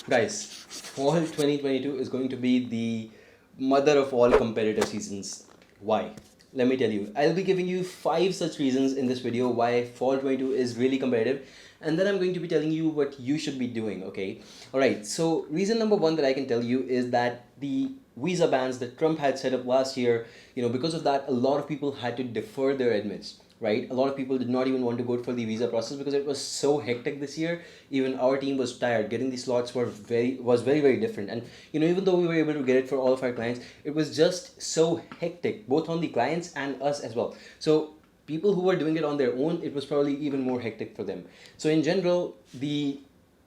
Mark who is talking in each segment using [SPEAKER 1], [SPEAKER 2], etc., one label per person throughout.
[SPEAKER 1] Guys, fall 2022 is going to be the mother of all competitive seasons. Why? Let me tell you. I'll be giving you 5 such reasons in this video why fall 22 is really competitive, and then I'm going to be telling you what you should be doing, okay? Alright, so reason number 1 that I can tell you is that the visa bans that Trump had set up last year, because of that, a lot of people had to defer their admits, right? A lot of people did not even want to go for the visa process because it was so hectic this year. Even our team was tired. Getting the slots was very different. And even though we were able to get it for all of our clients, it was just so hectic, both on the clients and us as well. So people who were doing it on their own, it was probably even more hectic for them. So in general, the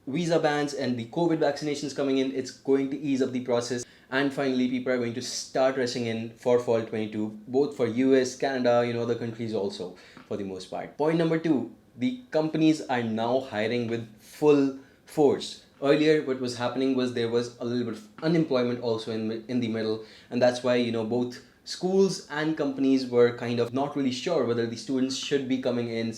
[SPEAKER 1] visa bans and the COVID vaccinations coming in, it's going to ease up the process. And finally, people are going to start rushing in for fall 22, both for US, Canada, other countries also for the most part. Point number 2, the companies are now hiring with full force. Earlier, what was happening was there was a little bit of unemployment also in the middle, and that's why both schools and companies were kind of not really sure whether the students should be coming in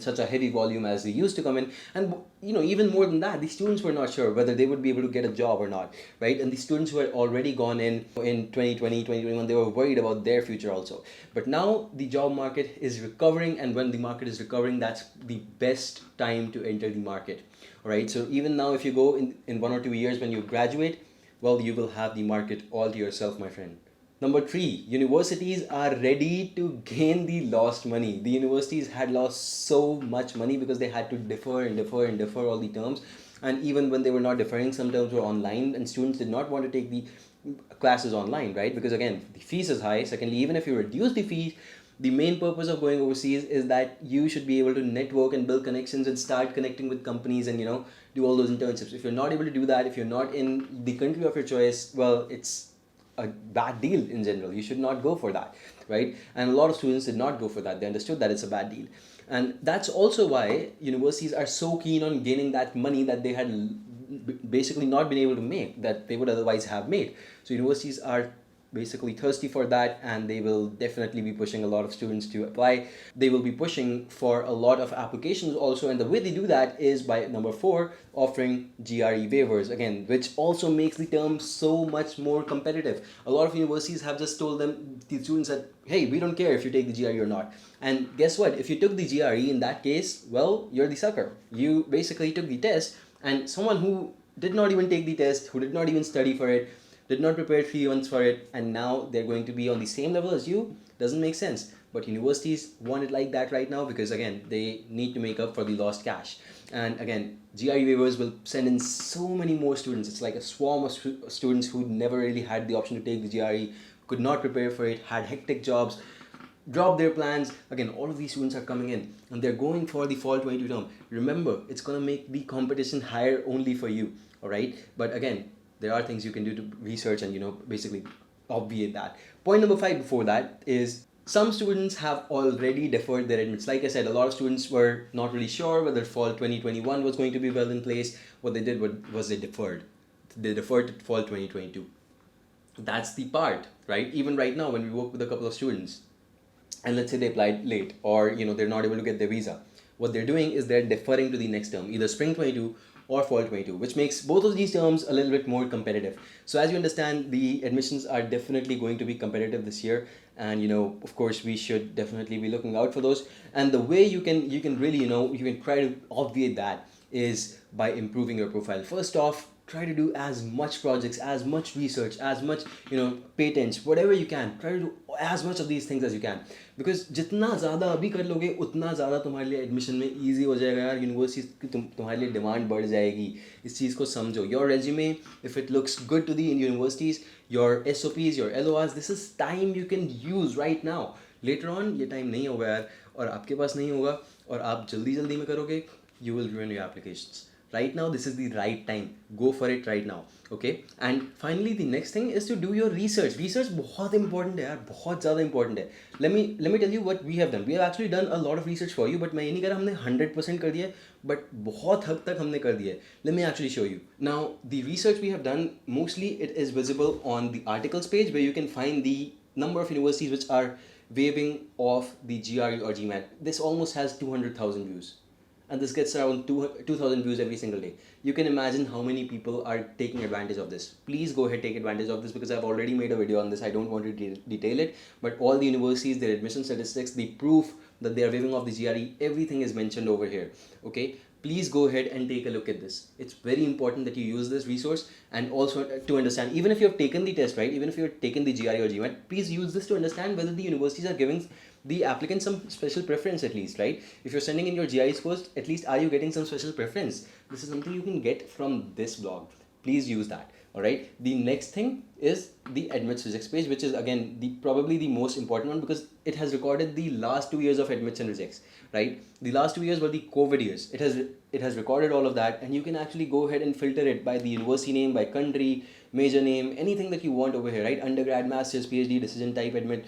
[SPEAKER 1] such a heavy volume as they used to come in. And even more than that, the students were not sure whether they would be able to get a job or not, right? And the students who had already gone in 2020, 2021, they were worried about their future also. But now the job market is recovering, and when the market is recovering, that's the best time to enter the market. All right, so even now, if you go in 1 or 2 years when you graduate, well, you will have the market all to yourself, my friend. Number 3, universities are ready to gain the lost money. The universities had lost so much money because they had to defer all the terms. And even when they were not deferring, some terms were online, and students did not want to take the classes online, right? Because again, the fees is high. Secondly, even if you reduce the fees, the main purpose of going overseas is that you should be able to network and build connections and start connecting with companies and do all those internships. If you're not able to do that, if you're not in the country of your choice, well, it's a bad deal in general. You should not go for that, right? And a lot of students did not go for that. They understood that it's a bad deal. And that's also why universities are so keen on gaining that money that they had basically not been able to make, that they would otherwise have made. So universities are basically thirsty for that, and they will definitely be pushing a lot of students to apply. They will be pushing for a lot of applications also, and the way they do that is by number 4, offering GRE waivers, again, which also makes the term so much more competitive. A lot of universities have just told them, the students, that hey, we don't care if you take the GRE or not. And guess what, if you took the GRE, in that case, well, you're the sucker. You basically took the test, and someone who did not even take the test, who did not even study for it, did not prepare 3 months for it, and now they're going to be on the same level as you, doesn't make sense. But universities want it like that right now because again, they need to make up for the lost cash. And again, GRE waivers will send in so many more students. It's like a swarm of students who never really had the option to take the GRE, could not prepare for it, had hectic jobs, drop their plans. Again, all of these students are coming in and they're going for the fall 22 term. Remember, it's going to make the competition higher only for you. All right, but again, there are things you can do to research and basically obviate that. Point number 5 before that is, some students have already deferred their admits. Like I said, a lot of students were not really sure whether fall 2021 was going to be well in place. What they did was they deferred. They deferred to fall 2022. That's the part, right? Even right now, when we work with a couple of students, and let's say they applied late, or they're not able to get their visa, what they're doing is they're deferring to the next term, either spring 22 or fall 22, which makes both of these terms a little bit more competitive. So as you understand, the admissions are definitely going to be competitive this year, and of course we should definitely be looking out for those. And the way you can really you can try to obviate that is by improving your profile. First off, try to do as much projects, as much research, as much patents, whatever you can. Try to do as much of these things as you can, because जितना ज़्यादा अभी कर लोगे उतना ज़्यादा तुम्हारे लिए admission में ईजी हो जाएगा यार. यूनिवर्सिटीज़ की तुम्हारे लिए डिमांड बढ़ जाएगी. इस चीज़ को समझो. Your resume, if it looks good to the universities, your SOPs, your LORs, this is time you can use right now. Later on ये time नहीं होगा यार, और आपके पास नहीं होगा, और आप जल्दी जल्दी में करोगे, you will ruin your applications. Right now, this is the right time. Go for it right now. Okay. And finally, the next thing is to do your research. Research बहुत important है यार, बहुत ज़्यादा important है. Let me tell you what we have done. We have actually done a lot of research for you, but मैं ये नहीं कह रहा हमने 100% कर दिया है, but बहुत हद तक हमने कर दिया है. Let me actually show you. Now, the research we have done, mostly it is visible on the articles page, where you can find the number of universities which are waiving off the GRE or GMAT. This almost has 200,000 views. and this gets around 2,000 views every single day. You can imagine how many people are taking advantage of this. Please go ahead, take advantage of this, because I've already made a video on this. I don't want to detail it, but all the universities, their admission statistics, the proof that they are waiving off the GRE, everything is mentioned over here. Okay, please go ahead and take a look at this. It's very important that you use this resource, and also to understand, even if you have taken the test, right, even if you have taken the GRE or GMAT, please use this to understand whether the universities are giving the applicant some special preference at least, right? If you're sending in your GRE scores, at least are you getting some special preference? This is something you can get from this blog. Please use that. All right, the next thing is the admits physics page, which is again probably the most important one, because it has recorded the last 2 years of admits and rejects, right? The last 2 years were the COVID years. It has recorded all of that, and you can actually go ahead and filter it by the university name, by country, major name, anything that you want over here, right? Undergrad, masters, PhD, decision type admit,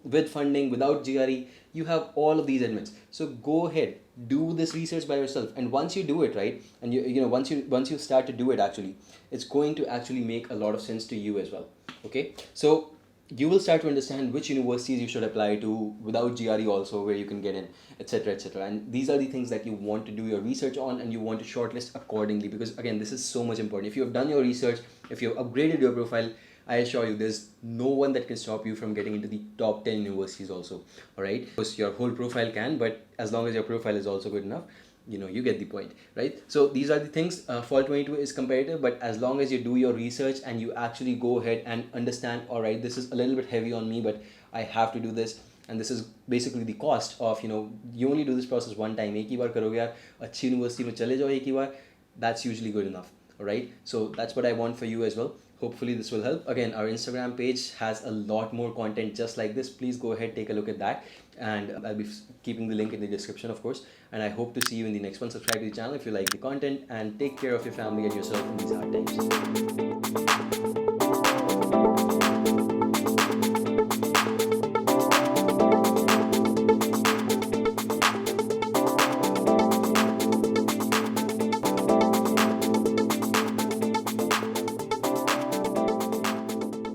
[SPEAKER 1] with funding, without GRE, you have all of these admits. So go ahead, do this research by yourself, and once you do it, right, and once you start to do it, actually, it's going to actually make a lot of sense to you as well. Okay, so you will start to understand which universities you should apply to without GRE also, where you can get in, etc., etc. And these are the things that you want to do your research on, and you want to shortlist accordingly, because again, this is so much important. If you have done your research, if you have upgraded your profile, I assure you there's no one that can stop you from getting into the top 10 universities also. All right, of course your whole profile can, but as long as your profile is also good enough, you get the point, right? So these are the things. Fall 22 is competitive, but as long as you do your research and you actually go ahead and understand, all right, this is a little bit heavy on me, but I have to do this, and this is basically the cost of, you only do this process one time. एक ही बार करोगे यार, अच्छी university में चले जाओ एक ही बार, that's usually good enough. All right, so that's what I want for you as well. Hopefully this will help. Again, our Instagram page has a lot more content just like this. Please go ahead, take a look at that, and I'll be keeping the link in the description, of course. And I hope to see you in the next one. Subscribe to the channel if you like the content, and take care of your family and yourself in these hard times.